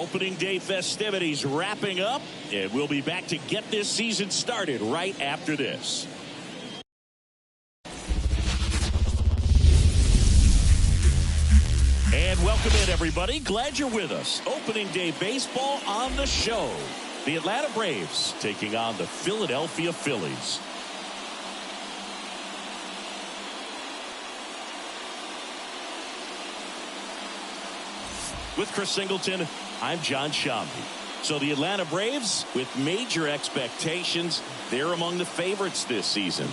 Opening day festivities wrapping up, and we'll be back to get this season started right after this. And welcome in, everybody. Glad you're with us. Opening day baseball on the show. The Atlanta Braves taking on the Philadelphia Phillies. With Chris Singleton, I'm John Shambi. So the Atlanta Braves, with major expectations, they're among the favorites this season.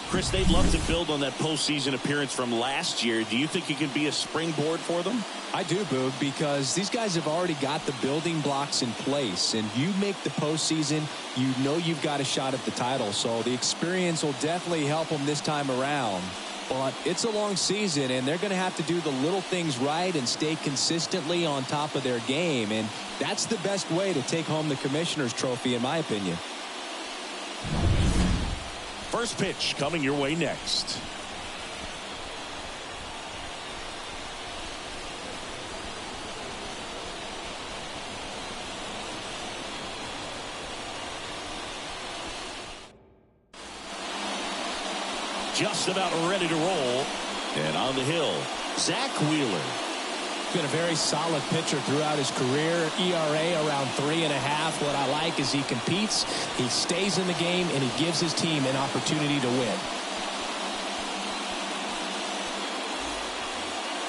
Chris, they'd love to build on that postseason appearance from last year. Do you think it could be a springboard for them? I do, Boog, because these guys have already got the building blocks in place, and you make the postseason, you know you've got a shot at the title. So the experience will definitely help them this time around. But it's a long season, and they're going to have to do the little things right and stay consistently on top of their game. And that's the best way to take home the Commissioner's Trophy, in my opinion. First pitch coming your way next. Just about ready to roll. And on the hill, Zach Wheeler. Been a very solid pitcher throughout his career. ERA around 3.5. What I like is he competes, he stays in the game, and he gives his team an opportunity to win.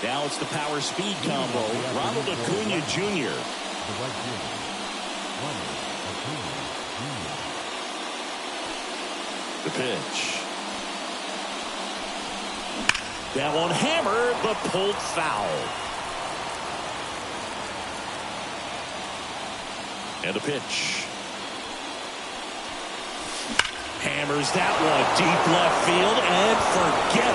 Now it's the power speed combo. Ronald Acuna Jr. The pitch. That one hammered, but pulled foul. And a pitch. Hammers that one deep left field and forget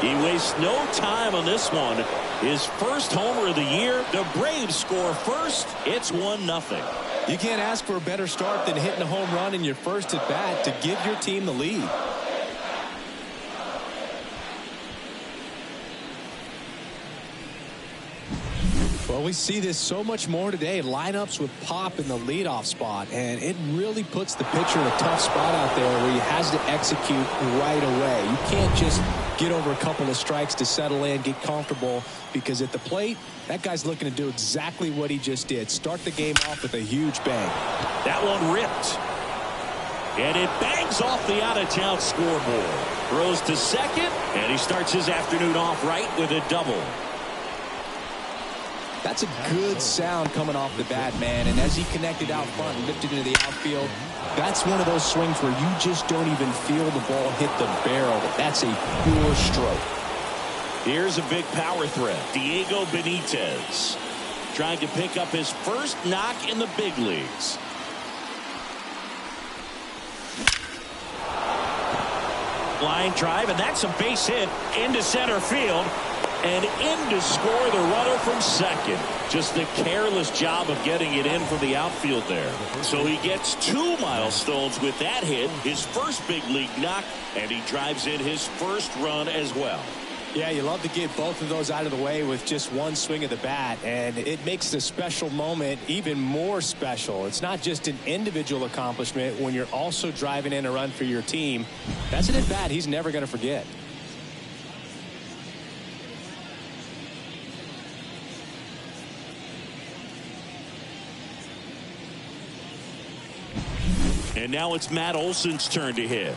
it. He wastes no time on this one. His first homer of the year. The Braves score first. It's 1-0. You can't ask for a better start than hitting a home run in your first at bat to give your team the lead. Well, we see this so much more today. Lineups with pop in the leadoff spot, and it really puts the pitcher in a tough spot out there where he has to execute right away. You can't just get over a couple of strikes to settle in, get comfortable, because at the plate, that guy's looking to do exactly what he just did. Start the game off with a huge bang. That one ripped. And it bangs off the out-of-town scoreboard. Throws to second, and he starts his afternoon off right with a double. That's a good sound coming off the bat, man. And as he connected out front and lifted into the outfield, that's one of those swings where you just don't even feel the ball hit the barrel. That's a pure stroke. Here's a big power threat. Diego Benitez trying to pick up his first knock in the big leagues. Line drive, and that's a base hit into center field. And in to score the runner from second. Just the careless job of getting it in from the outfield there. So he gets 2 milestones with that hit, his first big league knock, and he drives in his first run as well. Yeah, you love to get both of those out of the way with just one swing of the bat, and it makes the special moment even more special. It's not just an individual accomplishment when you're also driving in a run for your team. That's an at-bat he's never going to forget. And now it's Matt Olson's turn to hit.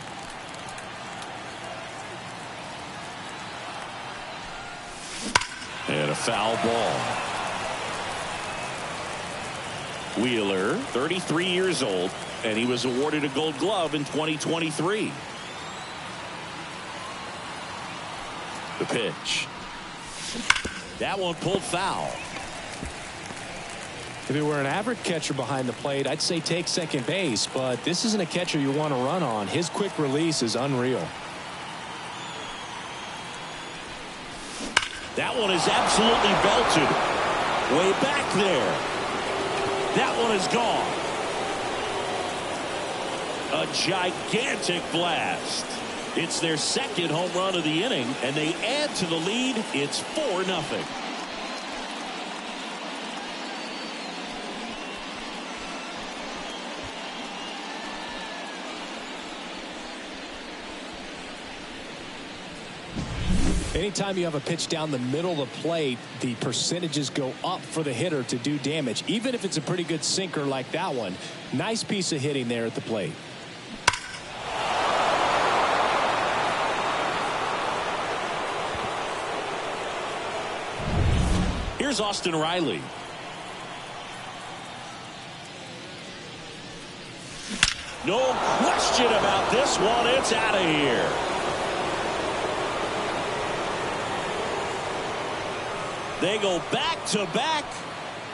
And a foul ball. Wheeler, 33 years old, and he was awarded a Gold Glove in 2023. The pitch. That one pulled foul. If it were an average catcher behind the plate, I'd say take second base, but this isn't a catcher you want to run on. His quick release is unreal. That one is absolutely belted. Way back there. That one is gone. A gigantic blast. It's their second home run of the inning, and they add to the lead. It's 4-0. Anytime you have a pitch down the middle of the plate, the percentages go up for the hitter to do damage, even if it's a pretty good sinker like that one. Nice piece of hitting there at the plate. Here's Austin Riley. No question about this one. It's out of here. They go back to back,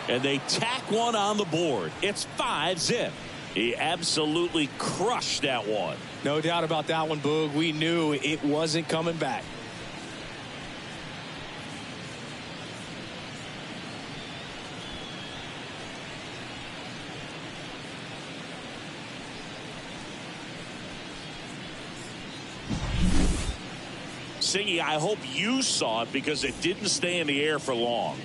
and they tack one on the board. It's 5-zip. He absolutely crushed that one. No doubt about that one, Boog. We knew it wasn't coming back. Singy, I hope you saw it because it didn't stay in the air for long.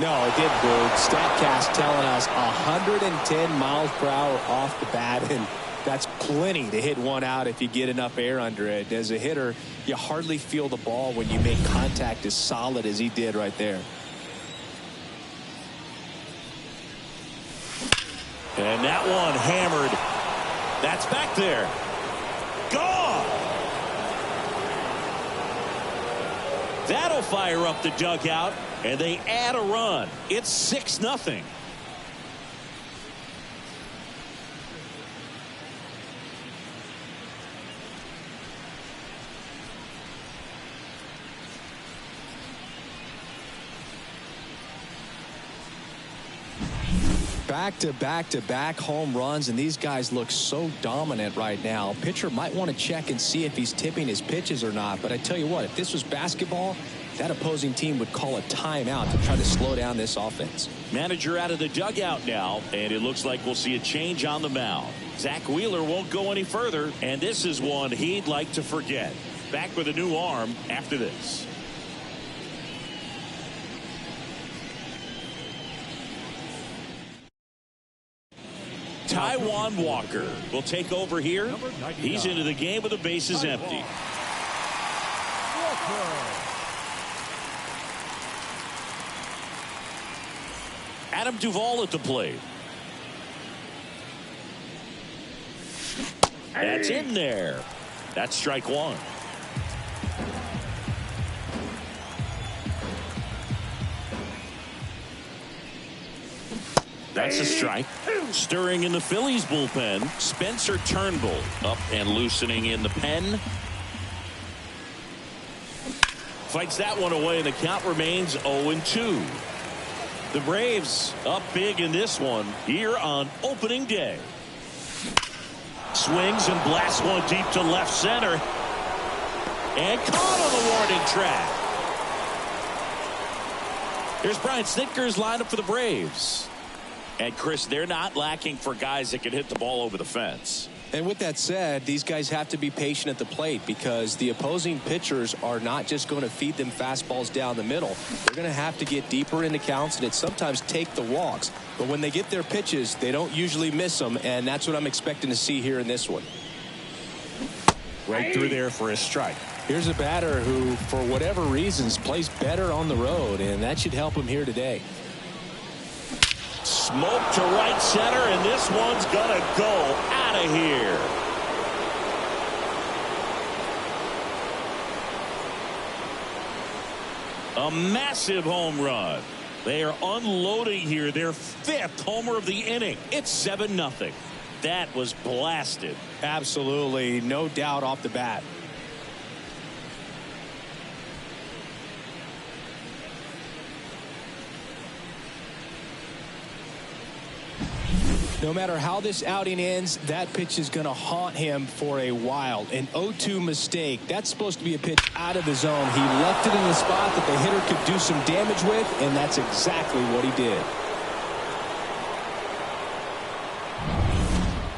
No, it didn't, Boog. StatCast telling us 110 miles per hour off the bat, and that's plenty to hit one out if you get enough air under it. As a hitter, you hardly feel the ball when you make contact as solid as he did right there. And that one hammered. That's back there. Gone! That'll fire up the dugout, and they add a run. It's 6-0. Back-to-back-to-back home runs, and these guys look so dominant right now. Pitcher might want to check and see if he's tipping his pitches or not, but I tell you what, if this was basketball, that opposing team would call a timeout to try to slow down this offense. Manager out of the dugout now, and it looks like we'll see a change on the mound. Zach Wheeler won't go any further, and this is one he'd like to forget. Back with a new arm after this. Taijuan Walker will take over here. He's into the game with the bases empty. Adam Duvall at the plate. That's in there. That's strike one. That's a strike. Stirring in the Phillies bullpen, Spencer Turnbull up and loosening in the pen. Fights that one away, and the count remains 0-2. The Braves up big in this one here on opening day. Swings and blasts one deep to left center. And caught on the warning track. Here's Brian Snitker's lineup for the Braves. And, Chris, they're not lacking for guys that can hit the ball over the fence. And with that said, these guys have to be patient at the plate because the opposing pitchers are not just going to feed them fastballs down the middle. They're going to have to get deeper into counts and sometimes take the walks. But when they get their pitches, they don't usually miss them, and that's what I'm expecting to see here in this one. Right through there for a strike. Here's a batter who, for whatever reasons, plays better on the road, and that should help him here today. Smoke to right center, and this one's gonna go out of here. A massive home run. They are unloading here their 5th homer of the inning. It's 7-0. That was blasted. Absolutely, no doubt off the bat. No matter how this outing ends, that pitch is going to haunt him for a while. An 0-2 mistake. That's supposed to be a pitch out of the zone. He left it in the spot that the hitter could do some damage with, and that's exactly what he did.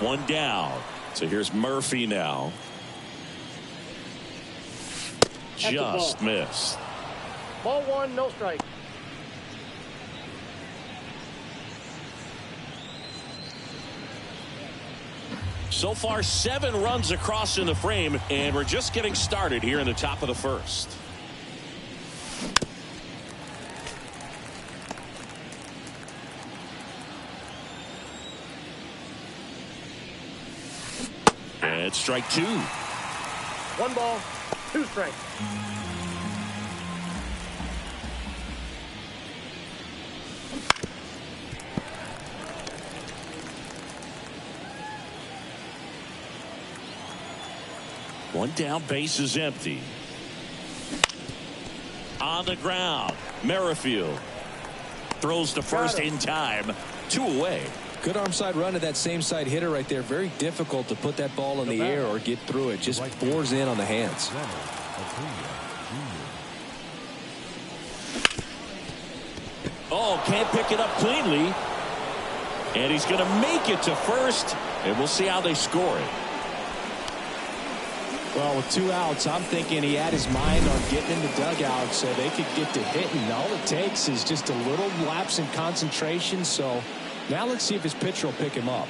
One down. So here's Murphy now. just missed. Ball one, no strike. So far, 7 runs across in the frame, and we're just getting started here in the top of the first. And it's strike 2. 1 ball, 2 strikes. One down, base is empty. On the ground, Merrifield throws to first in time. 2 away. Good arm side run to that same side hitter right there. Very difficult to put that ball in the air or get through it. Just bores in on the hands. Oh, can't pick it up cleanly. And he's going to make it to first. And we'll see how they score it. Well, with 2 outs, I'm thinking he had his mind on getting in the dugout so they could get to hitting. All it takes is just a little lapse in concentration. So now let's see if his pitcher will pick him up.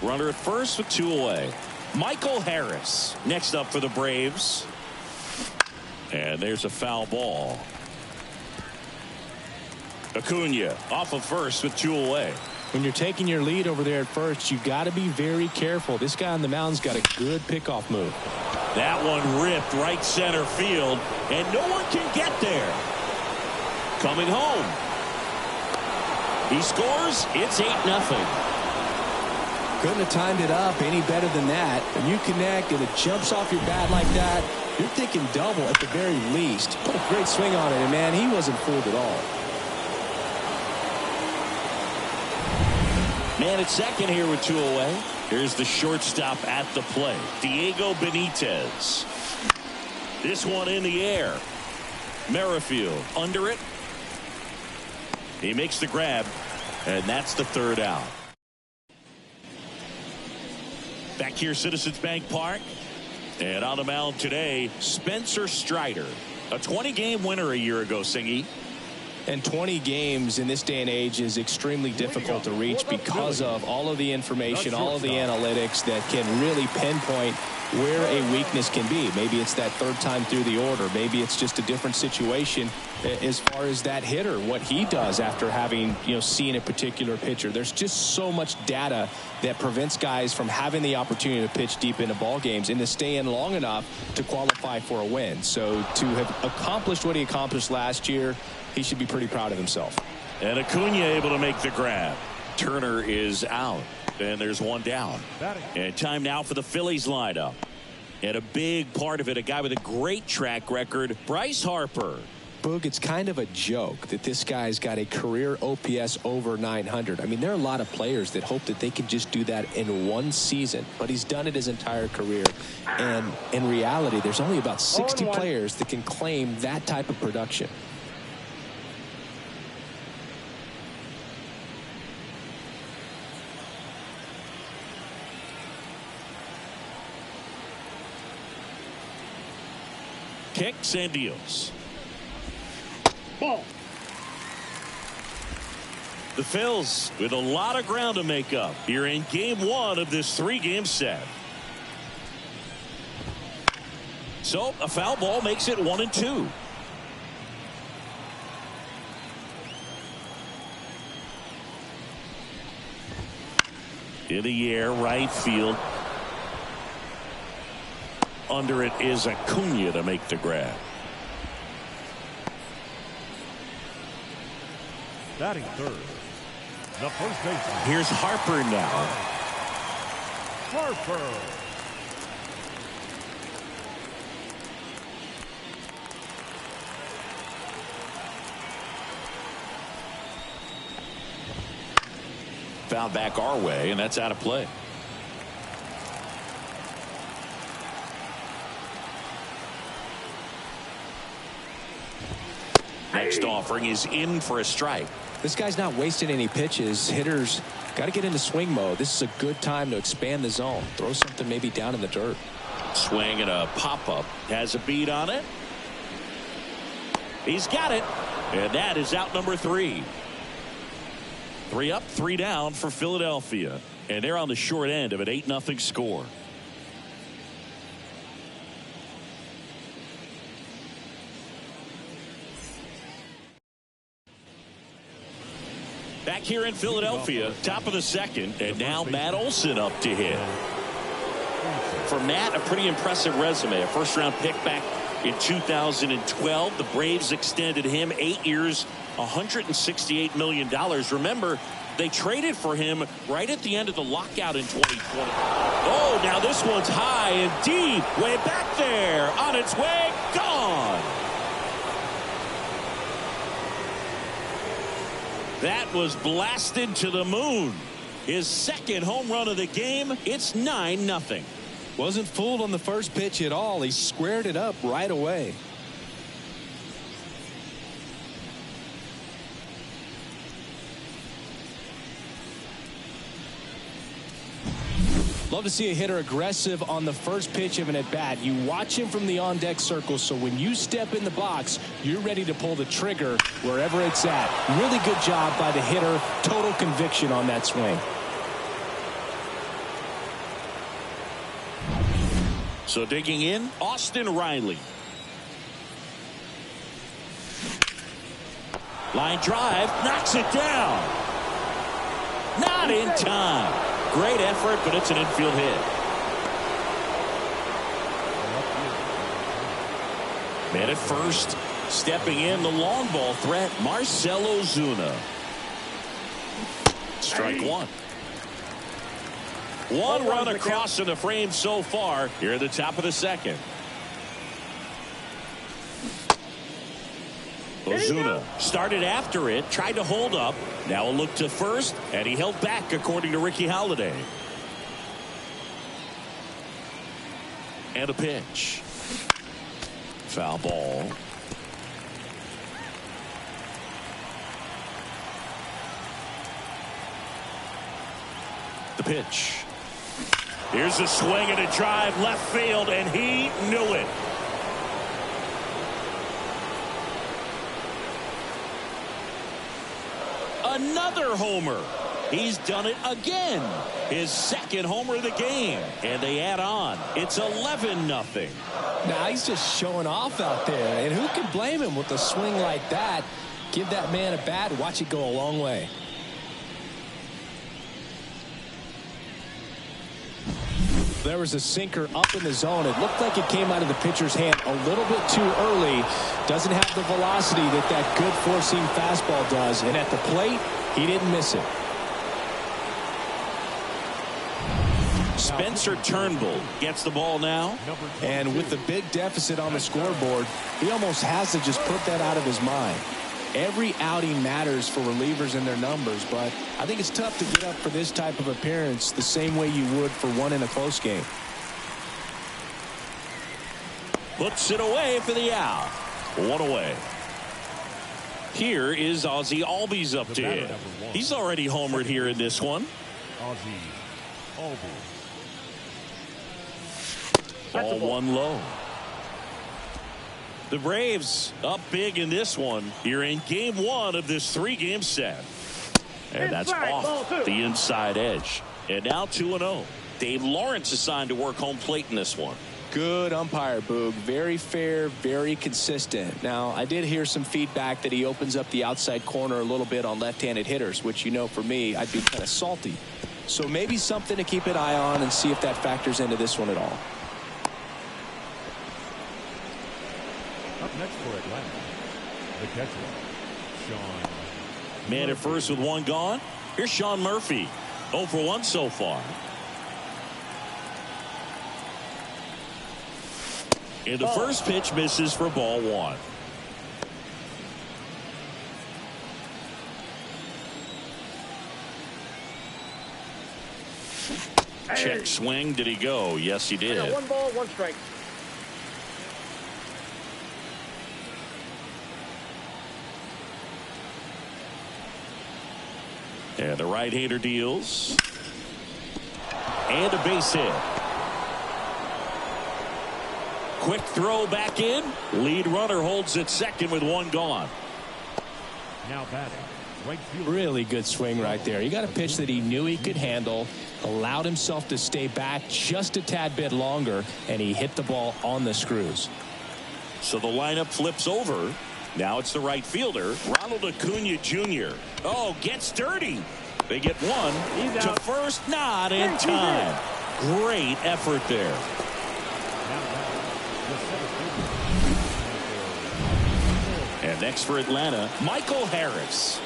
Runner at first with 2 away. Michael Harris next up for the Braves. And there's a foul ball. Acuna off of first with 2 away. When you're taking your lead over there at first, you've got to be very careful. This guy on the mound's got a good pickoff move. That one ripped right center field, and no one can get there. Coming home. He scores. It's 8-0. Couldn't have timed it up any better than that. When you connect and it jumps off your bat like that, you're thinking double at the very least. Put a great swing on it, and man, he wasn't fooled at all. Man at second here with 2 away. Here's the shortstop at the plate, Diego Benitez. This one in the air. Merrifield under it. He makes the grab, and that's the 3rd out. Back here, Citizens Bank Park. And on the mound today, Spencer Strider. A 20-game winner a year ago, Singy. And 20 games in this day and age is extremely difficult to reach because of all of the information, all of the analytics that can really pinpoint where a weakness can be. Maybe it's that 3rd time through the order. Maybe it's just a different situation as far as that hitter, what he does after having, seen a particular pitcher. There's just so much data that prevents guys from having the opportunity to pitch deep into ball games and to stay in long enough to qualify for a win. So to have accomplished what he accomplished last year, he should be pretty proud of himself. And Acuna able to make the grab. Turner is out. And there's 1 down. And time now for the Phillies lineup. And a big part of it, a guy with a great track record, Bryce Harper. Boog, it's kind of a joke that this guy's got a career OPS over 900. I mean, there are a lot of players that hope that they can just do that in 1 season, but he's done it his entire career. And in reality, there's only about 60 players that can claim that type of production. Kicks and deals. Ball. The Phils with a lot of ground to make up here in game 1 of this 3-game set. So a foul ball makes it 1-2. In the air, right field. Under it is Acuna to make the grab. Batting 3rd, the first baseman. Here's Harper now. Harper. Foul back our way, and that's out of play. next offering is in for a strike. This guy's not wasting any pitches. Hitters got to get into swing mode. This is a good time to expand the zone. Throw something maybe down in the dirt. Swing and a pop-up. Has a beat on it. He's got it. And that is out number 3. 3 up, 3 down for Philadelphia. And they're on the short end of an 8-0 score. Back here in Philadelphia, top of the second, and now Matt Olson up to hit. For Matt, a pretty impressive resume. A first-round pick back in 2012. The Braves extended him 8 years, $168 million. Remember, they traded for him right at the end of the lockout in 2020. Oh, now this one's high and deep, way back there, on its way, gone. That was blasted to the moon. His second home run of the game. It's 9-0. Wasn't fooled on the first pitch at all. He squared it up right away. Love to see a hitter aggressive on the first pitch of an at-bat. You watch him from the on-deck circle, so when you step in the box, you're ready to pull the trigger wherever it's at. Really good job by the hitter. Total conviction on that swing. So digging in, Austin Riley. Line drive, knocks it down. Not in time. Great effort, but it's an infield hit. Man at first, stepping in, the long ball threat, Marcell Ozuna. Strike one. One run across in the frame so far here at the top of the second. Ozuna started after it, tried to hold up. Now a look to first, and he held back according to Ricky Holiday. And a pitch. Foul ball. The pitch. Here's a swing and a drive left field, and he knew it. Another homer. He's done it again. His second homer of the game. And they add on. It's 11-0. Now he's just showing off out there. And who can blame him with a swing like that? Give that man a bat. Watch it go a long way. There was a sinker up in the zone. It looked like it came out of the pitcher's hand a little bit too early. Doesn't have the velocity that good four-seam fastball does. And at the plate, he didn't miss it. Spencer Turnbull gets the ball now. And with the big deficit on the scoreboard, he almost has to just put that out of his mind. Every outing matters for relievers and their numbers, but I think it's tough to get up for this type of appearance the same way you would for one in a close game. Puts it away for the out. One away. Here is Ozzie Albies up to hit. He's already homered here in this one. Ozzie Albies. Ball one low. The Braves up big in this one here in game one of this three-game set. And that's off the inside edge. And now 2-0. Dave Lawrence assigned to work home plate in this one. Good umpire, Boog. Very fair, very consistent. Now, I did hear some feedback that he opens up the outside corner a little bit on left-handed hitters, which, you know, for me, I'd be kind of salty. So maybe something to keep an eye on and see if that factors into this one at all. Up next for Atlanta, the catcher, Sean. Man at first with one gone. Here's Sean Murphy. 0 for 1 so far. And the first pitch misses for ball one. Check swing. Did he go? Yes, he did. 1 ball, 1 strike. And the right-hander deals. And a base hit. Quick throw back in. Lead runner holds at second with one gone. Now batting. Right field. Really good swing right there. He got a pitch that he knew he could handle, allowed himself to stay back just a tad bit longer, and he hit the ball on the screws. So the lineup flips over. Now it's the right fielder, Ronald Acuna Jr. Oh, gets dirty. They get one to first, not in time. Great effort there. And next for Atlanta, Michael Harris.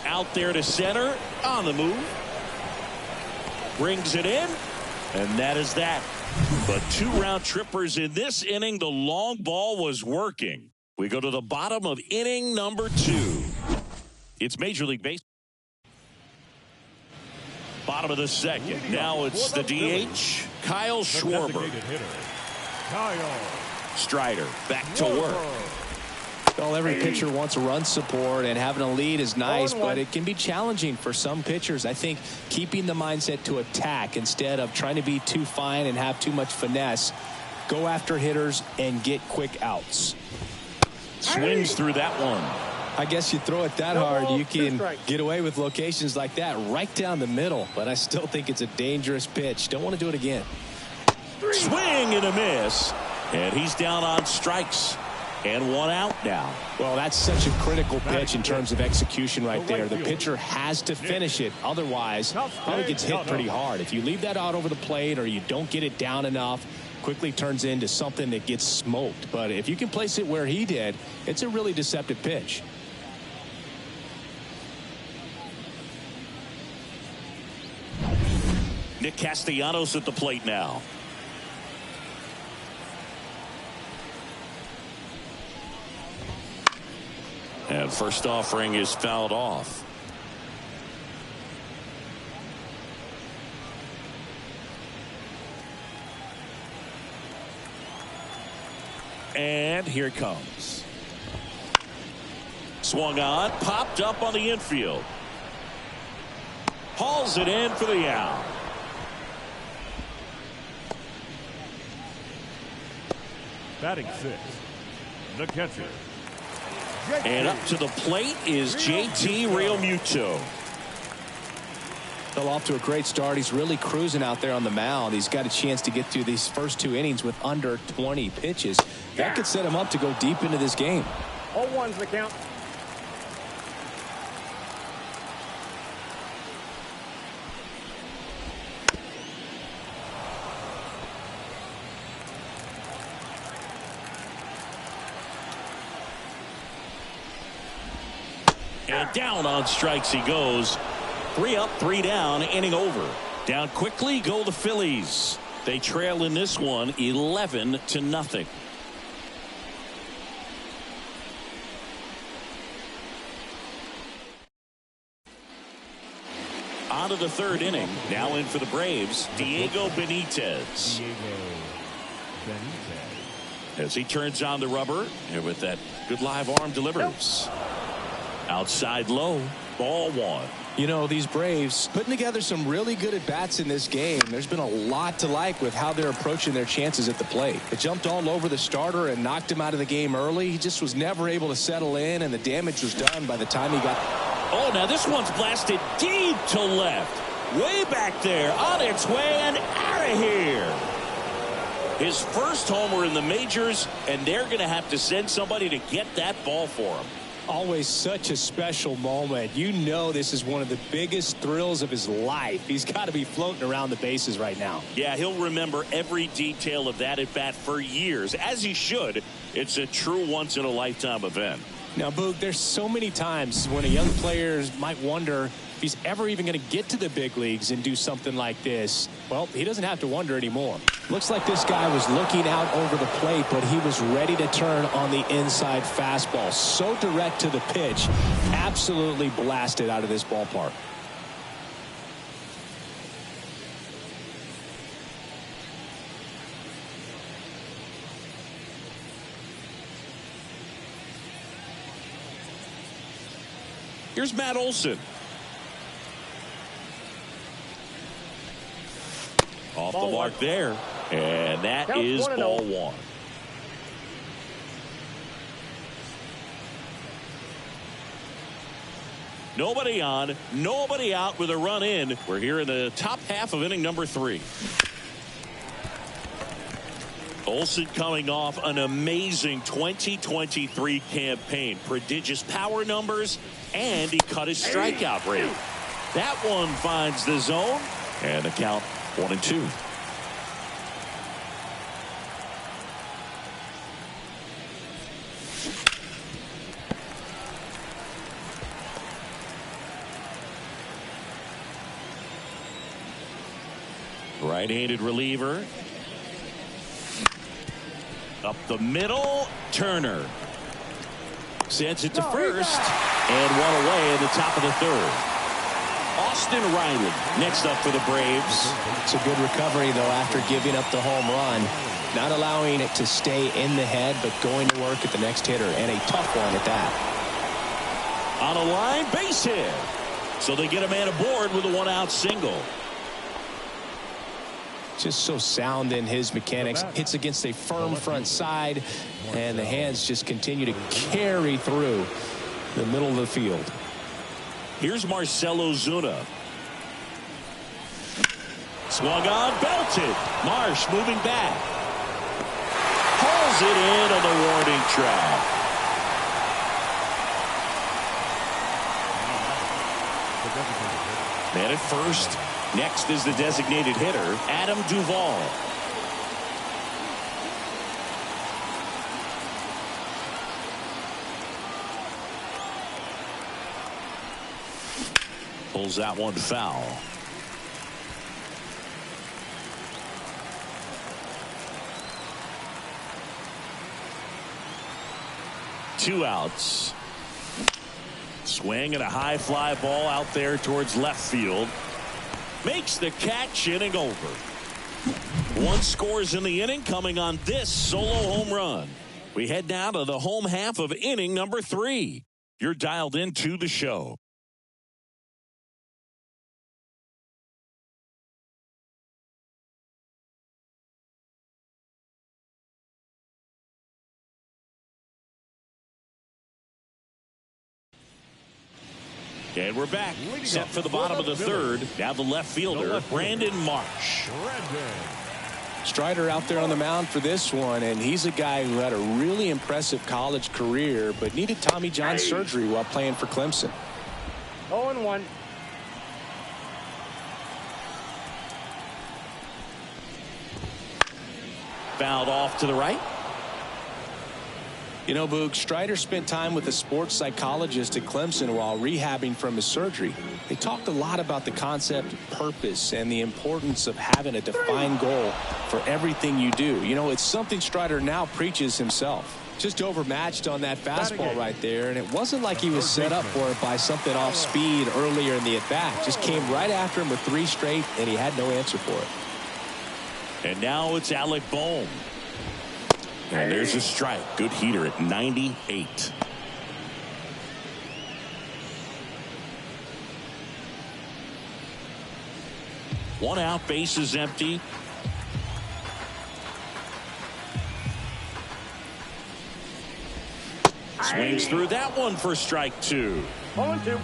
Out there to center, on the move. Brings it in, and that is that. But 2 round trippers in this inning. The long ball was working. We go to the bottom of inning number 2. It's Major League Baseball. Bottom of the second. Now it's the DH, Kyle Schwarber. Strider back to work. Well, every pitcher wants run support, and having a lead is nice, but it can be challenging for some pitchers. I think keeping the mindset to attack instead of trying to be too fine and have too much finesse, go after hitters and get quick outs. Swings through that one. I guess you throw it that hard, you can get away with locations like that right down the middle, but I still think it's a dangerous pitch. Don't want to do it again. Swing and a miss, and he's down on strikes. And one out now. Well, that's such a critical pitch in terms of execution right there. The pitcher has to finish it. Otherwise, probably gets hit pretty hard. If you leave that out over the plate or you don't get it down enough, quickly turns into something that gets smoked. But if you can place it where he did, it's a really deceptive pitch. Nick Castellanos at the plate now. And first offering is fouled off. And here it comes. Swung on, popped up on the infield. Hauls it in for the out. Batting 6, the catcher. And up to the plate is JT Realmuto. Well, off to a great start. He's really cruising out there on the mound. He's got a chance to get through these first 2 innings with under 20 pitches. That could set him up to go deep into this game. 0-1's the count. And down on strikes he goes. 3 up, 3 down, inning over. Down quickly go the Phillies. They trail in this one 11-0. On to the 3rd inning. Now in for the Braves, Diego Benitez. As he turns on the rubber, and with that good live arm delivers. Outside low, ball 1. You know, these Braves putting together some really good at-bats in this game. There's been a lot to like with how they're approaching their chances at the plate. It jumped all over the starter and knocked him out of the game early. He just was never able to settle in, and the damage was done by the time he got... Oh, now this one's blasted deep to left. Way back there, on its way and out of here. His first homer in the majors, and they're going to have to send somebody to get that ball for him. Always such a special moment. You know this is one of the biggest thrills of his life. He's got to be floating around the bases right now. Yeah, he'll remember every detail of that at bat for years, as he should. It's a true once-in-a-lifetime event. Now, Boog, there's so many times when a young player might wonder if he's ever even going to get to the big leagues and do something like this. Well, he doesn't have to wonder anymore. Looks like this guy was looking out over the plate, but he was ready to turn on the inside fastball. So direct to the pitch, absolutely blasted out of this ballpark. Here's Matt Olson. Off the mark there. And that is ball one. Nobody on, nobody out with a run in. We're here in the top half of inning number 3. Olson coming off an amazing 2023 campaign. Prodigious power numbers, and he cut his strikeout rate. That one finds the zone, and the count 1-2. Right-handed reliever. Up the middle, Turner. Sends it to first, and one away in the top of the 3rd. Austin Riley next up for the Braves. It's a good recovery, though, after giving up the home run. Not allowing it to stay in the head, but going to work at the next hitter, and a tough one at that. On a line, base hit. So they get a man aboard with a 1-out single. Just so sound in his mechanics. Hits against a firm front side, and the hands just continue to carry through the middle of the field. Here's Marcell Ozuna. Swung on, belted. Marsh moving back. Pulls it in on the warning track. Man at first. Next is the designated hitter, Adam Duvall. Pulls that one foul. Two outs. Swing and a high fly ball out there towards left field. Makes the catch, inning over. 1 scores in the inning, coming on this solo home run. We head now to the home half of inning number 3. You're dialed into the show. And we're back. Set for the bottom of the 3rd. Now the left fielder, Brandon Marsh. Strider out there on the mound for this one, and he's a guy who had a really impressive college career, but needed Tommy John surgery while playing for Clemson. 0-1. Fouled off to the right. You know, Boog, Strider spent time with a sports psychologist at Clemson while rehabbing from his surgery. They talked a lot about the concept of purpose and the importance of having a defined goal for everything you do. You know, it's something Strider now preaches himself. Just overmatched on that fastball right there, and it wasn't like he was set up for it by something off speed earlier in the at-bat. Just came right after him with 3 straight, and he had no answer for it. And now it's Alec Bohm. And there's a strike. Good heater at 98. One out, base is empty. Swings through that one for strike 2. 0-2.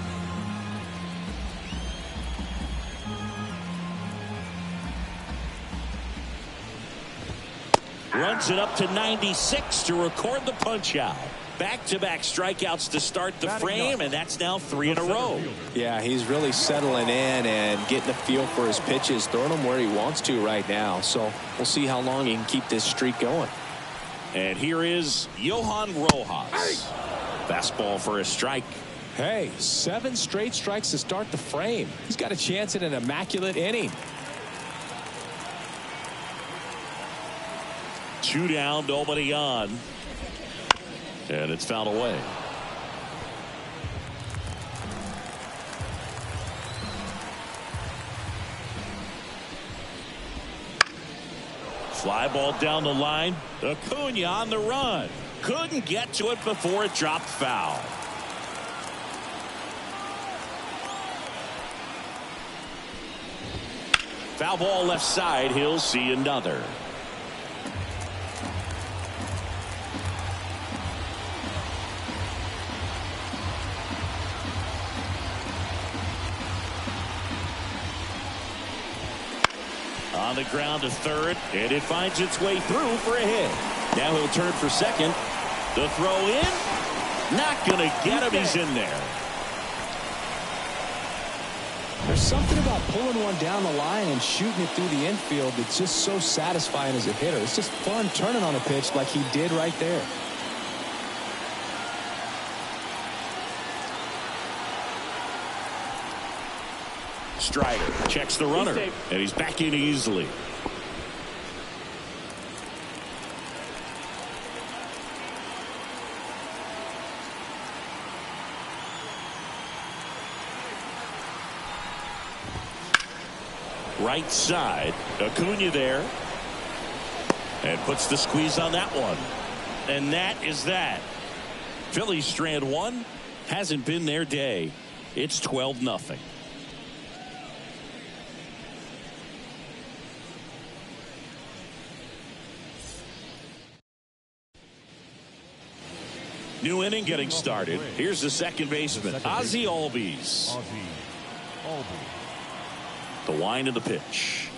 Runs it up to 96 to record the punch out. Back-to-back strikeouts to start the frame, and that's now 3 in a row. Yeah, he's really settling in and getting a feel for his pitches, throwing them where he wants to right now. So we'll see how long he can keep this streak going. And here is Johan Rojas. Fastball for a strike. Hey, 7 straight strikes to start the frame. He's got a chance at an immaculate inning. 2 down, nobody on. And it's fouled away. Fly ball down the line. Acuna on the run. Couldn't get to it before it dropped foul. Foul ball left side. He'll see another. On the ground to third, and it finds its way through for a hit. Now he'll turn for second. The throw in. Not going to get him. He's in there. There's something about pulling one down the line and shooting it through the infield that's just so satisfying as a hitter. It's just fun turning on a pitch like he did right there. Strider checks the runner, and he's back in easily. Right side, Acuna there, and puts the squeeze on that one. And that is that. Phillies strand one. Hasn't been their day. It's 12-0. New inning getting started. Here's the second baseman, Ozzie Albies. The wind of the pitch.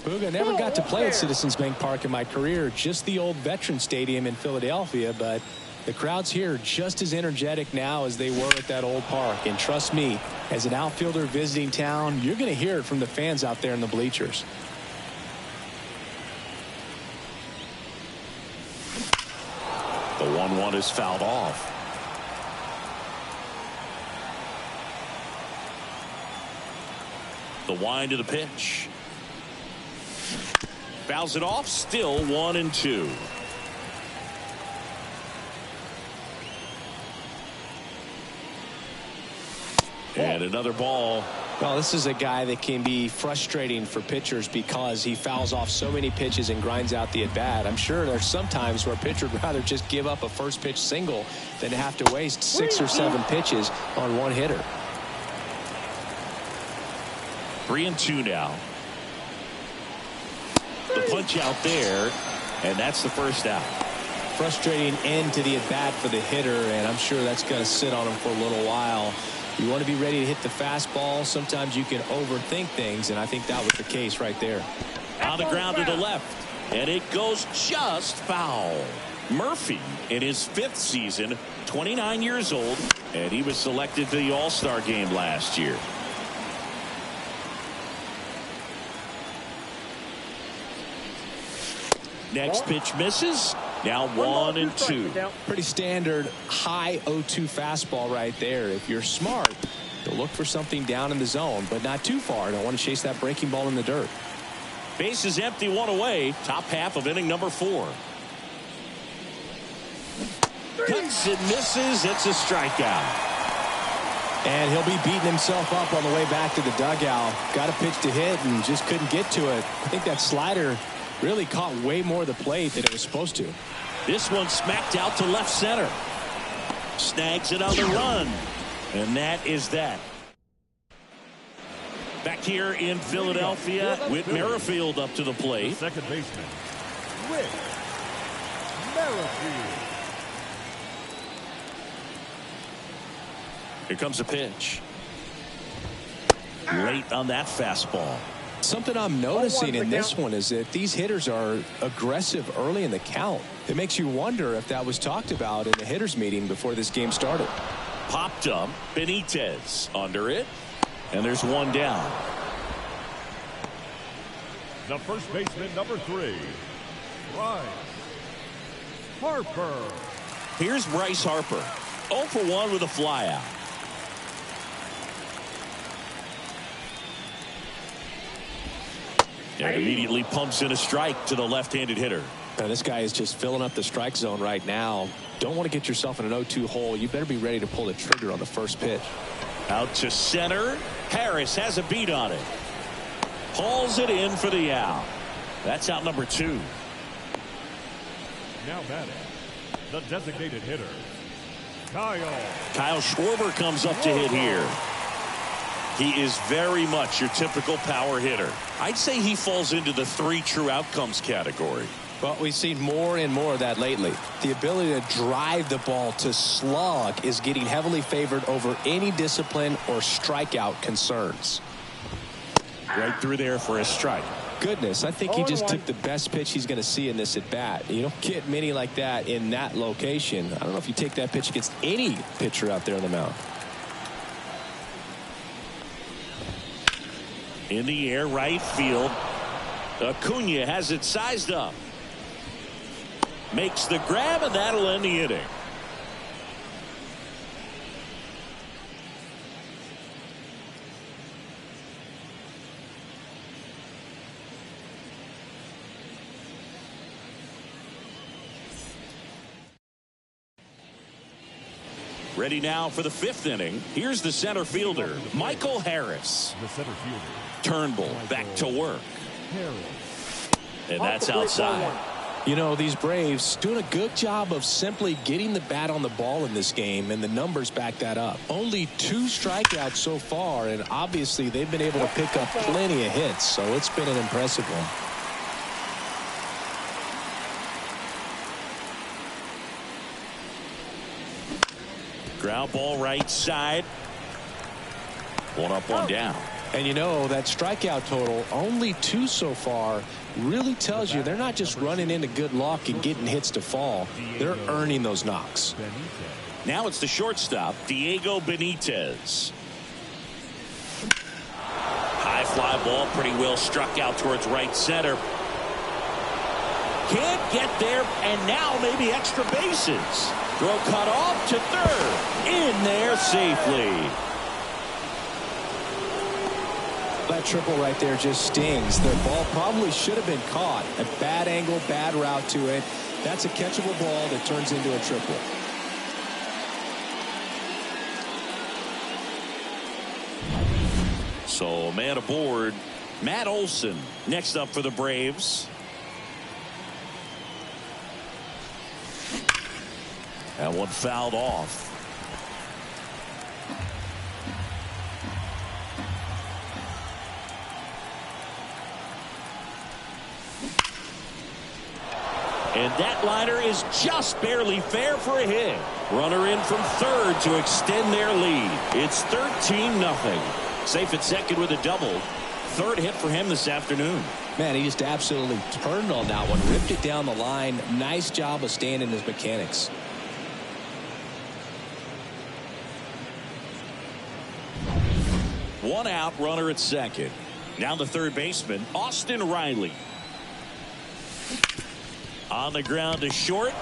Booga never got to play at Citizens Bank Park in my career, just the old Veterans Stadium in Philadelphia, but the crowds here are just as energetic now as they were at that old park. And trust me, as an outfielder visiting town, you're going to hear it from the fans out there in the bleachers. The 1-1 is fouled off. The wind of the pitch. Fouls it off. Still 1-2. And another ball. Well, this is a guy that can be frustrating for pitchers because he fouls off so many pitches and grinds out the at-bat. I'm sure there's some times where a pitcher would rather just give up a first pitch single than to have to waste 6 or 7 pitches on one hitter. 3-2 now. The punch out there, and that's the first out. Frustrating end to the at-bat for the hitter, and I'm sure that's going to sit on him for a little while. You want to be ready to hit the fastball. Sometimes you can overthink things, and I think that was the case right there. On the ground to the left, and it goes just foul. Murphy in his 5th season, 29 years old, and he was selected to the All-Star game last year. Next pitch misses. Now 1-2. Pretty standard high 0-2 fastball right there. If you're smart, you'll look for something down in the zone, but not too far. Don't want to chase that breaking ball in the dirt. Base is empty, 1 away. Top half of inning number 4. Cuts and misses. It's a strikeout. And he'll be beating himself up on the way back to the dugout. Got a pitch to hit and just couldn't get to it. I think that slider really caught way more of the plate than it was supposed to. This one smacked out to left center. Snags it on the run. And that is that. Back here in Philadelphia, Whit Merrifield up to the plate. Second baseman, Whit Merrifield. Here comes a pitch. Late on that fastball. Something I'm noticing in this one is that these hitters are aggressive early in the count. It makes you wonder if that was talked about in the hitters meeting before this game started. Popped up. Benitez under it. And there's one down. The first baseman, number 3, Bryce Harper. Here's Bryce Harper. 0 for 1 with a flyout. And immediately pumps in a strike to the left-handed hitter. Now, this guy is just filling up the strike zone right now. Don't want to get yourself in an 0-2 hole. You better be ready to pull the trigger on the first pitch. Out to center. Harris has a beat on it. Hauls it in for the out. That's out number 2. Now batting, the designated hitter, Kyle Schwarber comes up to hit here. He is very much your typical power hitter. I'd say he falls into the 3 true outcomes category. Well, we've seen more and more of that lately. The ability to drive the ball to slug is getting heavily favored over any discipline or strikeout concerns. Right through there for a strike. Goodness, I think he just took the best pitch he's going to see in this at bat. You don't get many like that in that location. I don't know if you take that pitch against any pitcher out there on the mound. In the air, right field. Acuna has it sized up. Makes the grab, and that'll end the inning. Ready now for the 5th inning. Here's the center fielder, Michael Harris. The center fielder. Turnbull back to work. And that's outside. You know, these Braves doing a good job of simply getting the bat on the ball in this game, and the numbers back that up. Only 2 strikeouts so far, and obviously they've been able to pick up plenty of hits, so it's been an impressive one. Ground ball right side. 1 up, 1 down. And you know, that strikeout total, only 2 so far, really tells you they're not just running into good luck and getting hits to fall. They're earning those knocks. Now it's the shortstop, Diego Benitez. High fly ball, pretty well struck out towards right center. Can't get there, and now maybe extra bases. Throw cut off to third. In there safely. That triple right there just stings. The ball probably should have been caught. A bad angle, bad route to it. That's a catchable ball that turns into a triple. So, man aboard, Matt Olson next up for the Braves. That one fouled off. And that liner is just barely fair for a hit. Runner in from third to extend their lead. It's 13-0. Safe at second with a double. Third hit for him this afternoon. Man, he just absolutely turned on that one. Ripped it down the line. Nice job of staying in his mechanics. One out, runner at second. Now the third baseman, Austin Riley. On the ground to short.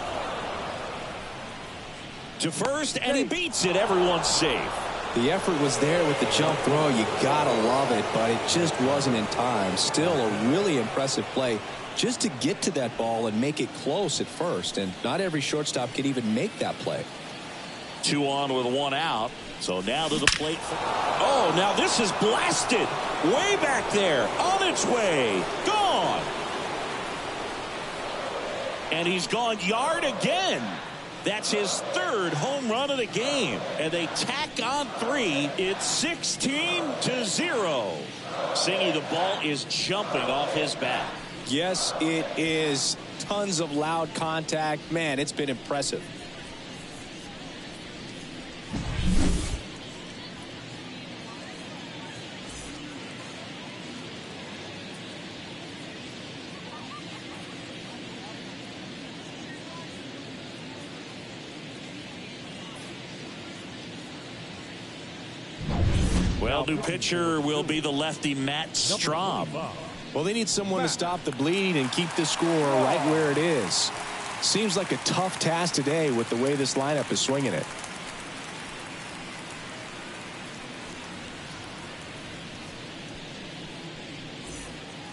To first, and he beats it. Everyone's safe. The effort was there with the jump throw. You gotta love it, but it just wasn't in time. Still a really impressive play just to get to that ball and make it close at first. And not every shortstop can even make that play. 2 on with 1 out. So now to the plate. Oh, now this is blasted. Way back there. On its way. Gone. And he's gone yard again. That's his 3rd home run of the game. And they tack on 3. It's 16-0. Singy, the ball is jumping off his bat. Yes, it is. Tons of loud contact. Man, it's been impressive. Well, new pitcher will be the lefty Matt Strahm. Well, they need someone to stop the bleed and keep the score right where it is. Seems like a tough task today with the way this lineup is swinging it.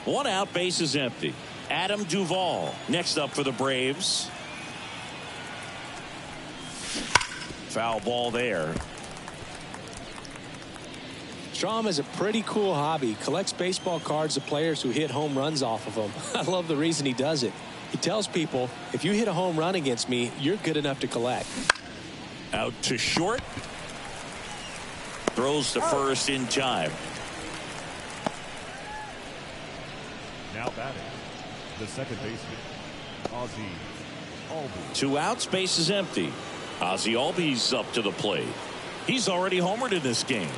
One out, base is empty. Adam Duvall next up for the Braves. Foul ball there. Strahm has a pretty cool hobby. Collects baseball cards of players who hit home runs off of them. I love the reason he does it. He tells people, if you hit a home run against me, you're good enough to collect. Out to short. Throws to first in time. Now batting, the second baseman, Ozzie Albies. 2 outs, base is empty. Ozzie Albies up to the plate. He's already homered in this game.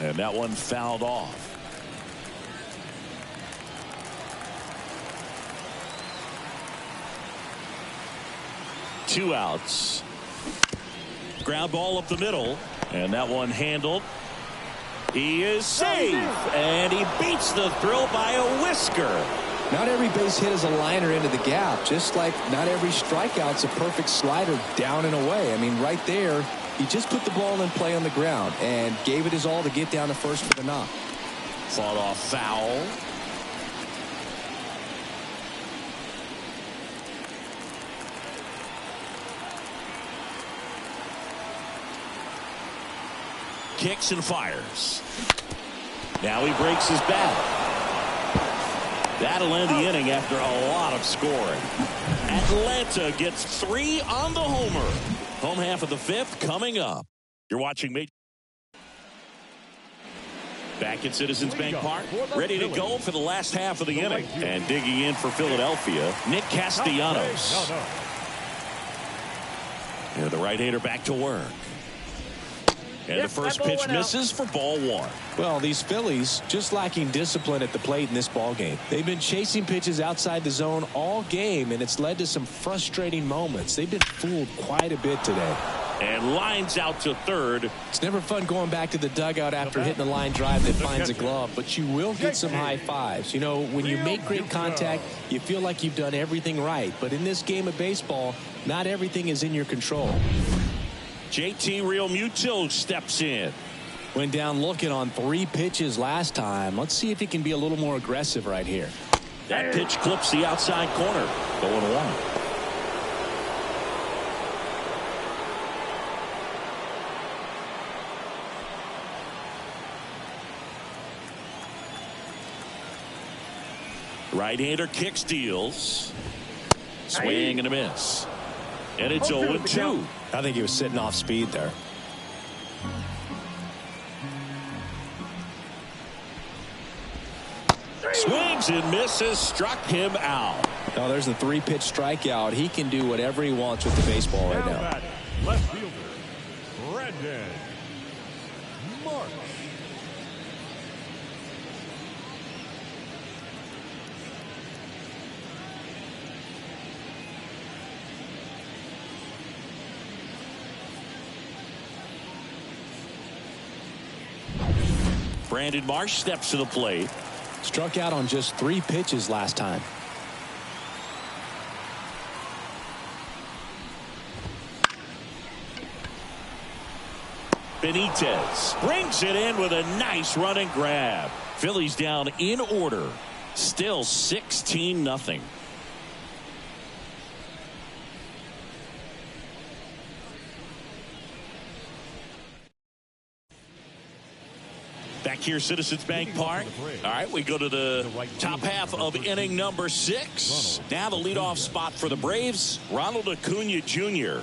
And that one fouled off. Two outs. Ground ball up the middle. And that one handled. He is safe. And he beats the throw by a whisker. Not every base hit is a liner into the gap, just like not every strikeout's a perfect slider down and away. I mean, right there, he just put the ball in play on the ground and gave it his all to get down to first for the knock. Fought off foul. Kicks and fires. Now he breaks his bat. That'll end the inning after a lot of scoring. Atlanta gets 3 on the homer. Home half of the 5th coming up. You're watching me. Back at Citizens Bank Park, ready to go for the last half of the inning. And digging in for Philadelphia, Nick Castellanos. And the right-hander back to work. And the first pitch misses for ball 1. Well, these Phillies just lacking discipline at the plate in this ball game. They've been chasing pitches outside the zone all game, and it's led to some frustrating moments. They've been fooled quite a bit today. And lines out to third. It's never fun going back to the dugout after hitting a line drive that finds a glove, but you will get some high fives. You know, when you make great contact, you feel like you've done everything right. But in this game of baseball, not everything is in your control. JT Realmuto steps in. Went down looking on 3 pitches last time. Let's see if he can be a little more aggressive right here. That pitch clips the outside corner. 0-1. Right-hander kicks, deals. Swing and a miss. And it's 0-2. I think he was sitting off speed there. Swings and misses, struck him out. Now there's the 3-pitch strikeout. He can do whatever he wants with the baseball right now. Left fielder, Brandon Marsh. Brandon Marsh steps to the plate. Struck out on just 3 pitches last time. Benitez brings it in with a nice running grab. Phillies down in order. Still 16-0. Back here, Citizens Bank Park. All right, we go to the top half of inning number 6. Now the leadoff spot for the Braves, Ronald Acuna Jr.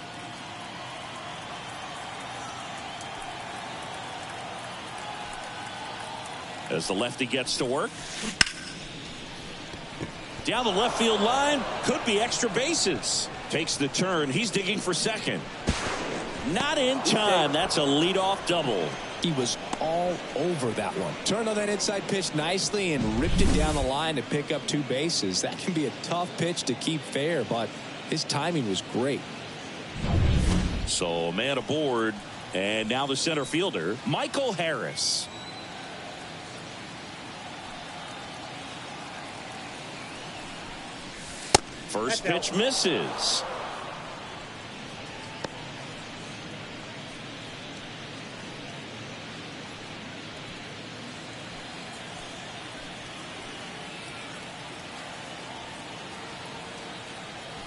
As the lefty gets to work. Down the left field line, could be extra bases. Takes the turn, he's digging for second. Not in time, that's a leadoff double. He was all over that one. Turned on that inside pitch nicely and ripped it down the line to pick up 2 bases. That can be a tough pitch to keep fair, but his timing was great. So man aboard, and now the center fielder, Michael Harris. First pitch misses.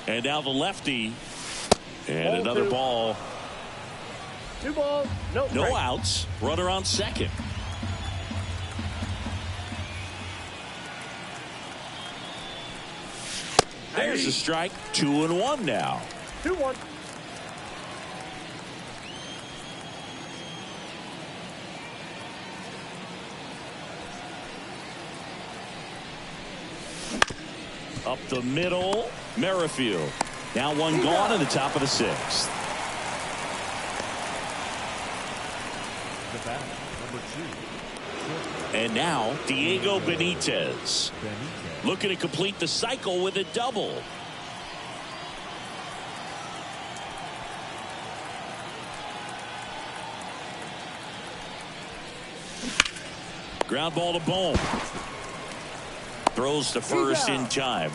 And now the lefty. And another ball. 2 balls, no outs. Runner on second. There's a strike. 2-1 now. 2-1. Up the middle, Merrifield. Now one gone in the top of the 6th. The bat, number 2. And now Diego Benitez looking to complete the cycle with a double. Ground ball to Bohm. Throws to first in time.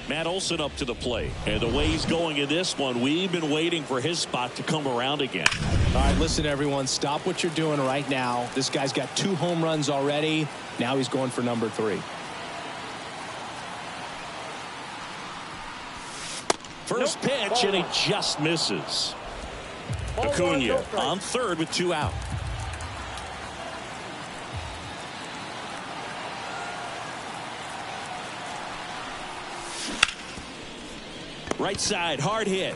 Matt Olson up to the plate. And the way he's going in this one, we've been waiting for his spot to come around again. All right, listen, everyone. Stop what you're doing right now. This guy's got 2 home runs already. Now he's going for number 3. First pitch, and he just misses. Acuna on third with 2 out. Right side, hard hit.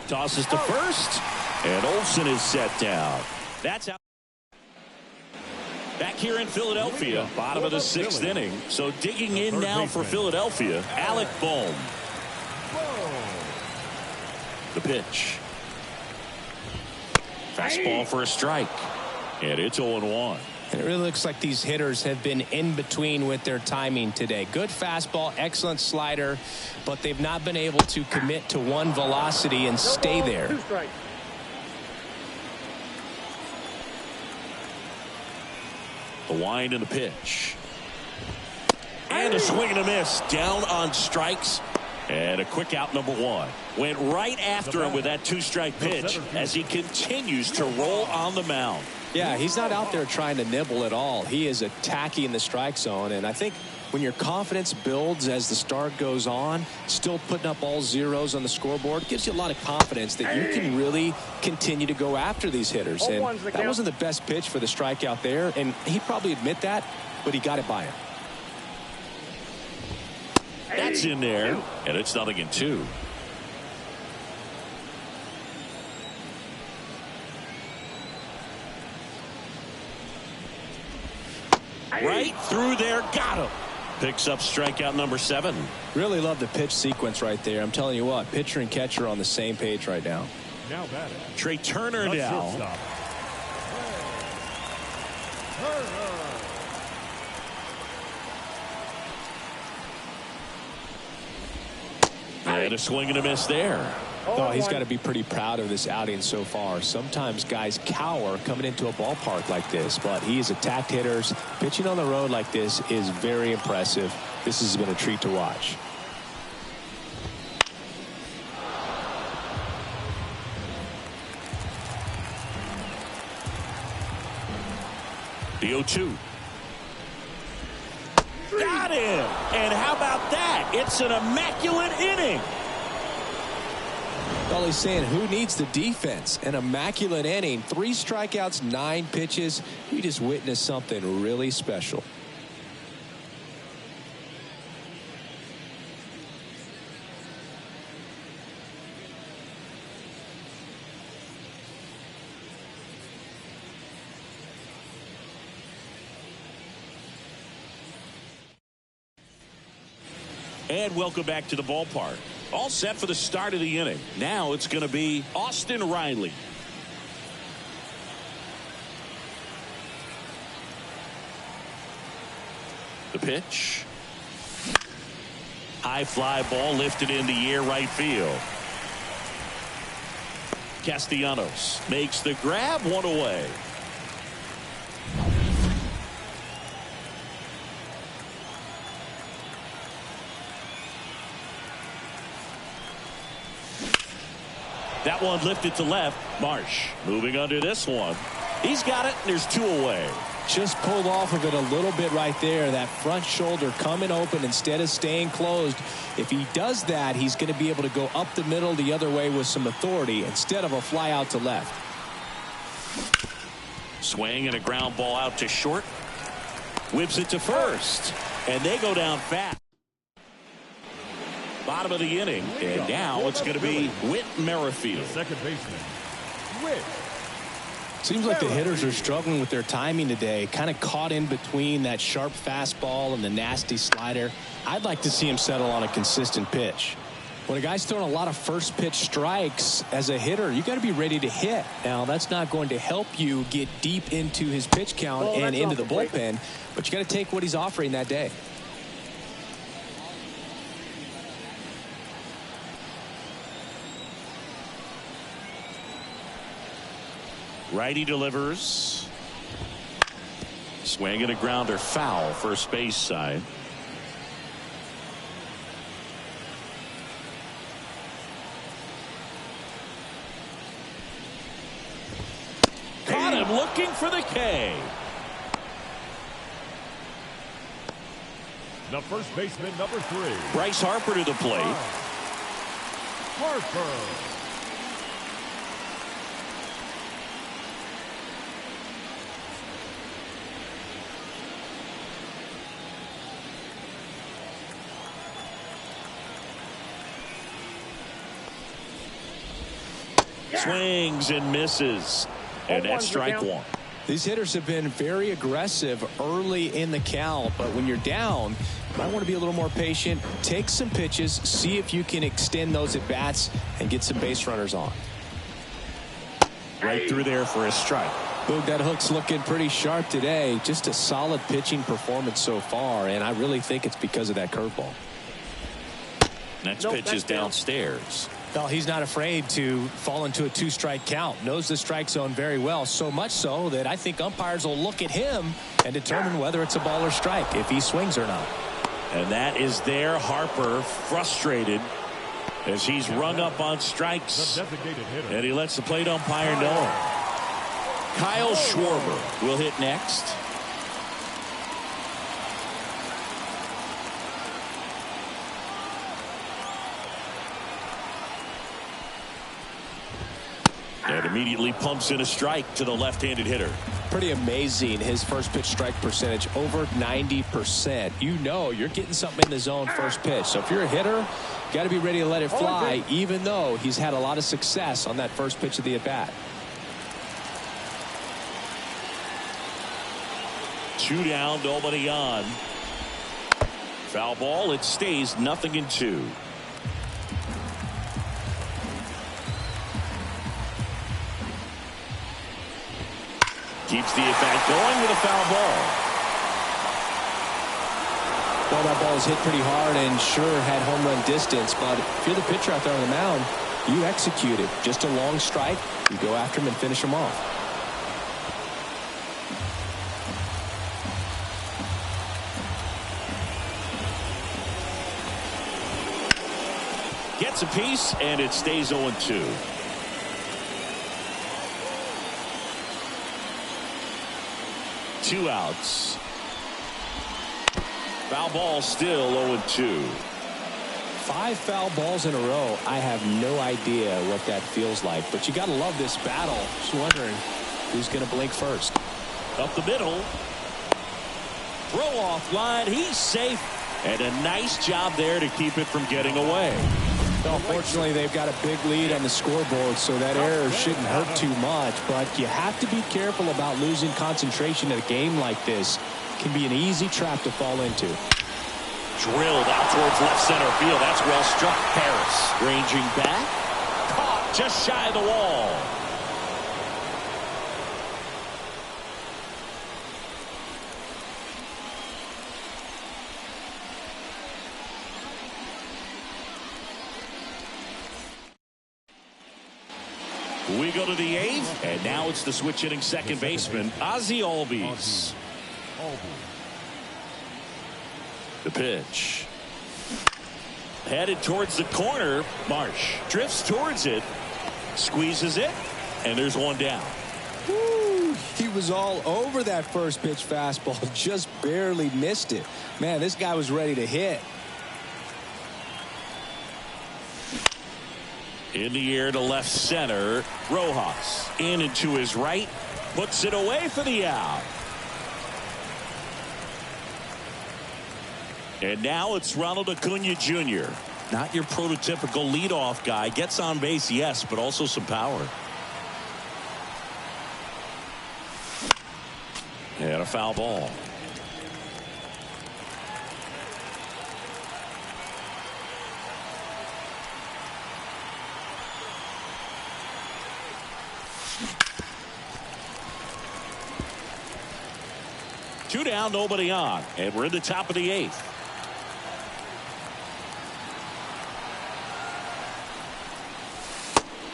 Tosses to first, and Olson is set down. That's out. Back here in Philadelphia, bottom of the 6th inning. So digging in now for Philadelphia, Alec Bohm. The pitch. Fastball for a strike. And it's 0-1. And it really looks like these hitters have been in between with their timing today. Good fastball, excellent slider, but they've not been able to commit to one velocity and stay there. 2 strikes. The wind and the pitch. And a swing and a miss. Down on strikes. And a quick out, number 1. Went right after him with that 2-strike pitch as he continues to roll on the mound. Yeah, he's not out there trying to nibble at all. He is attacking the strike zone, and I think when your confidence builds as the start goes on, still putting up all zeros on the scoreboard gives you a lot of confidence that you can really continue to go after these hitters. And that wasn't the best pitch for the strikeout there, and he'd probably admit that, but he got it by him. That's in there, and it's 0-2. Right through there, got him. Picks up strikeout number 7. Really love the pitch sequence right there. I'm telling you what, pitcher and catcher are on the same page right now. Now batting. Trey Turner now. And a swing and a miss there. Oh, he's got to be pretty proud of this outing so far. Sometimes guys cower coming into a ballpark like this, but he has attacked hitters. Pitching on the road like this is very impressive. This has been a treat to watch. The 0-2. Got him. And how about that? It's an immaculate inning. All he's saying, who needs the defense? An immaculate inning. 3 strikeouts, 9 pitches. We just witnessed something really special. And welcome back to the ballpark. All set for the start of the inning. Now it's going to be Austin Riley. The pitch. High fly ball lifted in the air, right field. Castellanos makes the grab, 1 away. That one lifted to left. Marsh moving under this one. He's got it, and there's 2 away. Just pulled off of it a little bit right there. That front shoulder coming open instead of staying closed. If he does that, he's going to be able to go up the middle the other way with some authority instead of a fly out to left. Swing and a ground ball out to short. whips it to first, and they go down fast. Bottom of the inning, and now it's going to be Whit Merrifield. Second baseman, Whit. Seems like the hitters are struggling with their timing today, kind of caught in between that sharp fastball and the nasty slider. I'd like to see him settle on a consistent pitch. When a guy's throwing a lot of first pitch strikes as a hitter, you got to be ready to hit. Now, that's not going to help you get deep into his pitch count and into the bullpen, but you got to take what he's offering that day. Righty delivers. Swing and a grounder, foul, first base side. Caught him looking for the K. The first baseman, number 3. Bryce Harper to the plate. Harper. Swings and misses, and that's strike one. These hitters have been very aggressive early in the count, but when you're down, you might want to be a little more patient, take some pitches, see if you can extend those at bats and get some base runners on. Right through there for a strike. Boog, that hook's looking pretty sharp today. Just a solid pitching performance so far, and I really think it's because of that curveball. Next pitch is downstairs. Well, he's not afraid to fall into a 2-strike count. Knows the strike zone very well, so much so that I think umpires will look at him and determine whether it's a ball or strike, if he swings or not. And that is there. Harper frustrated as he's rung up on strikes. And he lets the plate umpire know. Kyle Schwarber will hit next. And immediately pumps in a strike to the left-handed hitter. Pretty amazing, his first pitch strike percentage, over 90%. You know you're getting something in the zone first pitch. So if you're a hitter, you got to be ready to let it fly, even though he's had a lot of success on that first pitch of the at-bat. 2 down, nobody on. Foul ball, it stays 0-2. Keeps the at-bat going with a foul ball. Well, that ball is hit pretty hard and sure had home run distance, but if you're the pitcher out there on the mound, you execute it. Just a long strike, you go after him and finish him off. Gets a piece, and it stays 0-2. Two outs. Foul ball, still 0-2. 5 foul balls in a row. I have no idea what that feels like, but you got to love this battle. Just wondering who's going to blink first. Up the middle. Throw off line. He's safe. And a nice job there to keep it from getting away. Well, fortunately, they've got a big lead on the scoreboard, so that error shouldn't hurt too much. But you have to be careful about losing concentration in a game like this. It can be an easy trap to fall into. Drilled out towards left center field. That's well struck. Harris ranging back. Caught just shy of the wall. We go to the 8th, and now it's the switch hitting second baseman, Ozzie Albies. The pitch. Headed towards the corner. Marsh drifts towards it, squeezes it, and there's one down. Woo, he was all over that first pitch fastball, just barely missed it. Man, this guy was ready to hit. In the air to left center. Rojas in and to his right. Puts it away for the out. And now it's Ronald Acuna Jr. Not your prototypical leadoff guy. Gets on base, yes, but also some power. And a foul ball. Two down, nobody on, and we're in the top of the 8th.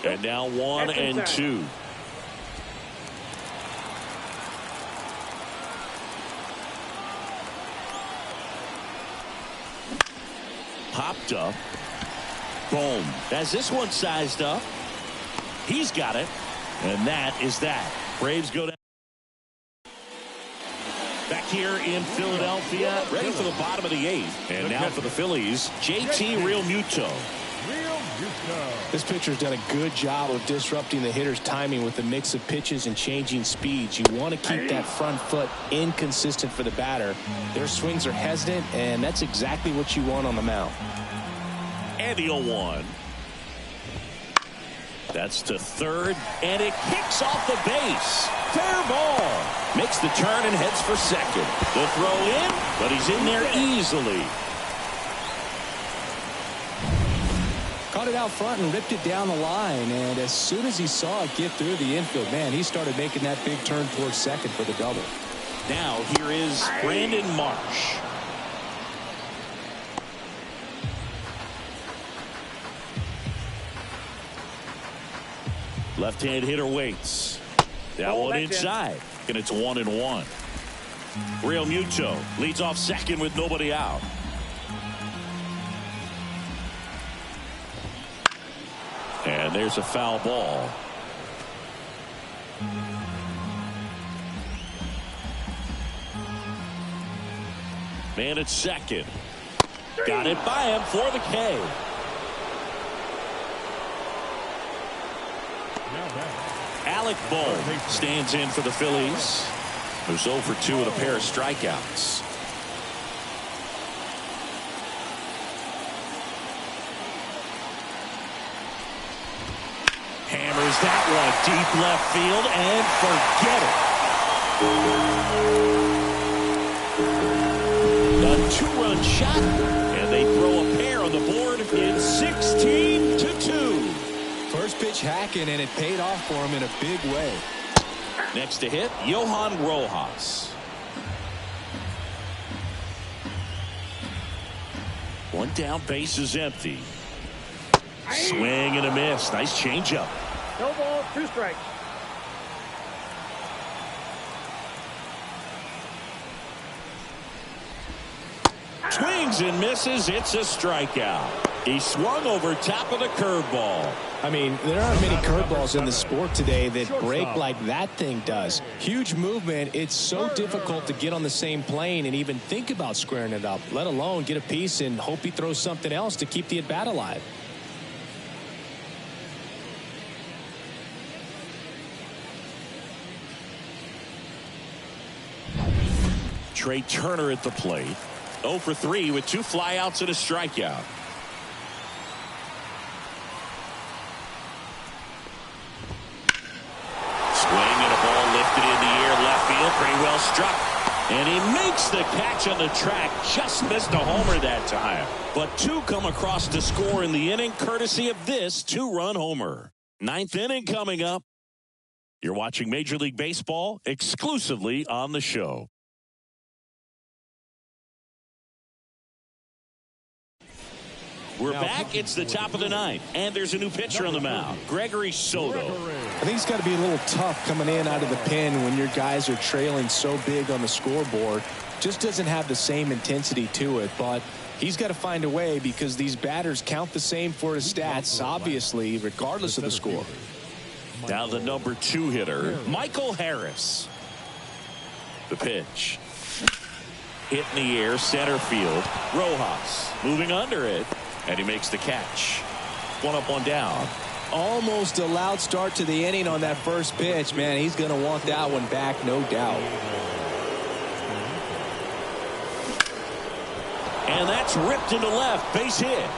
And now 1 and 2. Popped up. Boom. As this one sized up. He's got it. And that is that. Braves go down. Back here in Philadelphia, ready for the bottom of the 8th. And now for the Phillies, JT Realmuto. This pitcher's done a good job of disrupting the hitter's timing with the mix of pitches and changing speeds. You want to keep that front foot inconsistent for the batter. Their swings are hesitant, and that's exactly what you want on the mound. And the 0-1. That's to third, and it kicks off the base. Fair ball. Makes the turn and heads for second. The throw in, but he's in there easily. Caught it out front and ripped it down the line, and as soon as he saw it get through the infield, man, he started making that big turn towards second for the double. Now here is Brandon Marsh. Left-hand hitter waits. That one inside, and it's 1-1. Realmuto leads off second with nobody out. And there's a foul ball. Man at second. Got it by him for the K. Alec Bohm stands in for the Phillies. Who's 0 for 2 with a pair of strikeouts. Hammers that one deep left field and forget it. A 2-run shot, and they throw a pair on the board in 16-2. First pitch hacking, and it paid off for him in a big way. Next to hit, Johan Rojas. One down, base is empty. Swing and a miss. Nice changeup. No ball, 2 strikes. Swings and misses. It's a strikeout. He swung over top of the curveball. I mean, there aren't many curveballs in the sport today that break like that thing does. Huge movement. It's so difficult to get on the same plane and even think about squaring it up, let alone get a piece and hope he throws something else to keep the at-bat alive. Trey Turner at the plate. 0 for 3 with 2 flyouts and a strikeout. Swing and a ball lifted in the air left field. Pretty well struck. And he makes the catch on the track. Just missed a homer that time. But 2 come across to score in the inning courtesy of this 2-run homer. 9th inning coming up. You're watching Major League Baseball exclusively on the show. We're back. It's the top of the 9th, and there's a new pitcher on the mound, Gregory Soto. I think it's got to be a little tough coming in out of the pen when your guys are trailing so big on the scoreboard. Just doesn't have the same intensity to it, but he's got to find a way because these batters count the same for his stats, obviously, regardless of the score. Now the number 2 hitter, Michael Harris. The pitch. Hit in the air, center field. Rojas moving under it. And he makes the catch. 1 up, 1 down. Almost a loud start to the inning on that first pitch. Man, he's going to want that one back, no doubt. And that's ripped into left. Base hit.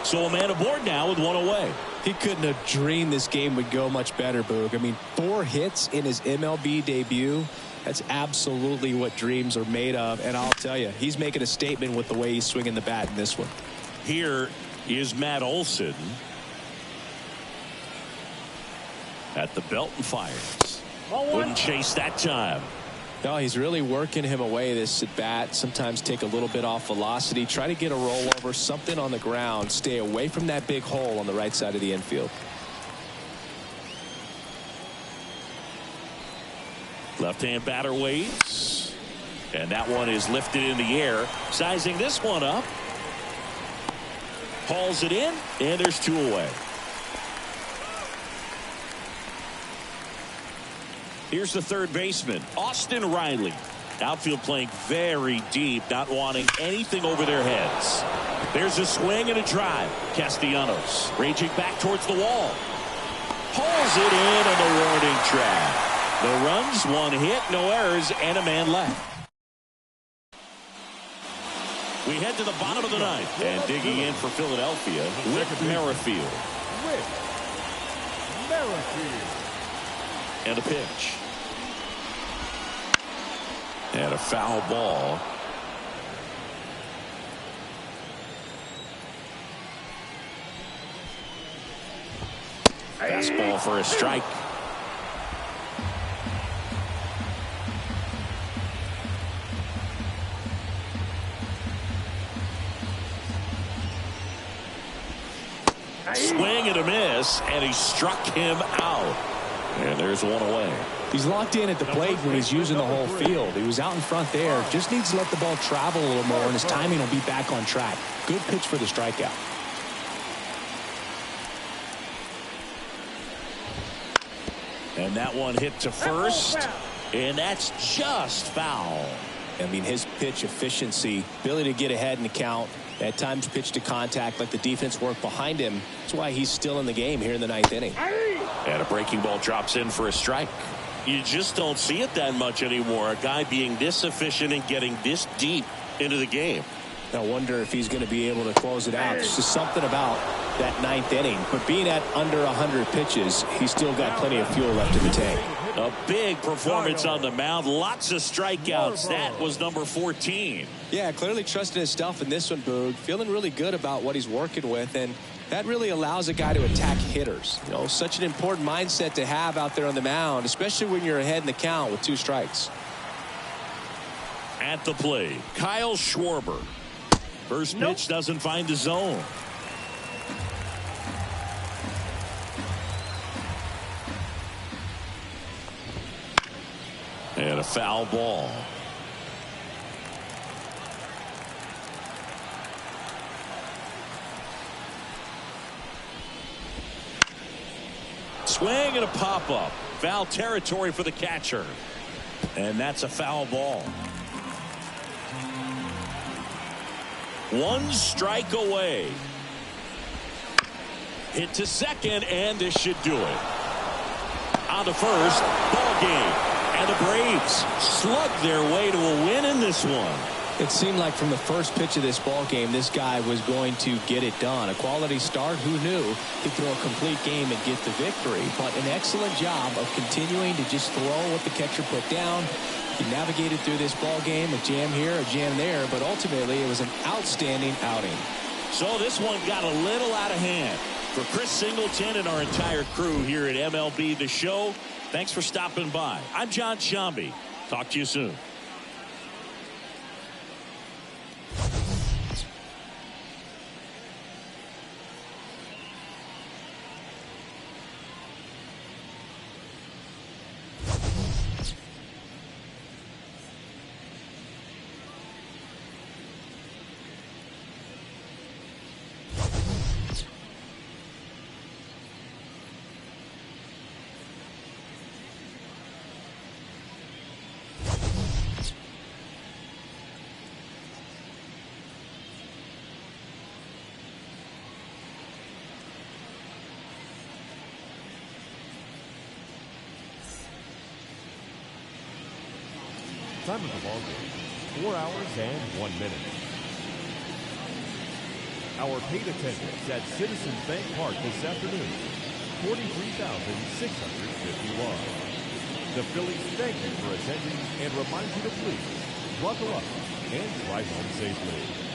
So a man aboard now with one away. He couldn't have dreamed this game would go much better, Boog. I mean, 4 hits in his MLB debut. That's absolutely what dreams are made of. And I'll tell you, he's making a statement with the way he's swinging the bat in this one. Here is Matt Olson. At the belt and fires. Wouldn't chase that time. No, he's really working him away, this at bat. Sometimes take a little bit off velocity. Try to get a rollover, something on the ground. Stay away from that big hole on the right side of the infield. Left-hand batter waits. And that one is lifted in the air. Sizing this one up. Hauls it in. And there's 2 away. Here's the third baseman, Austin Riley. Outfield playing very deep, not wanting anything over their heads. There's a swing and a drive. Castellanos raging back towards the wall. Pulls it in on the warning track. No runs, 1 hit, no errors, and a man left. We head to the bottom of the ninth. And digging in for Philadelphia, Whit Merrifield. And a pitch. And a foul ball. Fastball for a strike. Swing and a miss, and he struck him out. And there's 1 away. He's locked in at the plate when he's using the whole field. He was out in front there. Just needs to let the ball travel a little more, and his timing will be back on track. Good pitch for the strikeout. And that one hit to first. And that's just foul. I mean, his pitch efficiency, ability to get ahead in the count, at times pitch to contact, let the defense work behind him. That's why he's still in the game here in the 9th inning. And a breaking ball drops in for a strike. You just don't see it that much anymore. A guy being this efficient and getting this deep into the game. I wonder if he's going to be able to close it out. There's just something about that 9th inning. But being at under 100 pitches, he's still got plenty of fuel left in the tank. A big performance on the mound. Lots of strikeouts. That was number 14. Yeah, clearly trusting his stuff in this one, Boog. Feeling really good about what he's working with. And that really allows a guy to attack hitters. You know, such an important mindset to have out there on the mound, especially when you're ahead in the count with 2 strikes. At the plate, Kyle Schwarber. First pitch doesn't find the zone. And a foul ball. Swing and a pop-up. Foul territory for the catcher. And that's a foul ball. 1 strike away. Hit to second, and this should do it. On to first, ball game. And the Braves slug their way to a win in this one. It seemed like from the first pitch of this ball game, this guy was going to get it done. A quality start, who knew? He'd throw a complete game and get the victory. But an excellent job of continuing to just throw what the catcher put down. He navigated through this ball game, a jam here, a jam there, but ultimately it was an outstanding outing. So this one got a little out of hand. For Chris Singleton and our entire crew here at MLB The Show, thanks for stopping by. I'm John Shambi. Talk to you soon. Time of the ball game, 4 hours and 1 minute. Our paid attendance at Citizens Bank Park this afternoon, 43,651. The Phillies thank you for attending and remind you to please buckle up and drive home safely.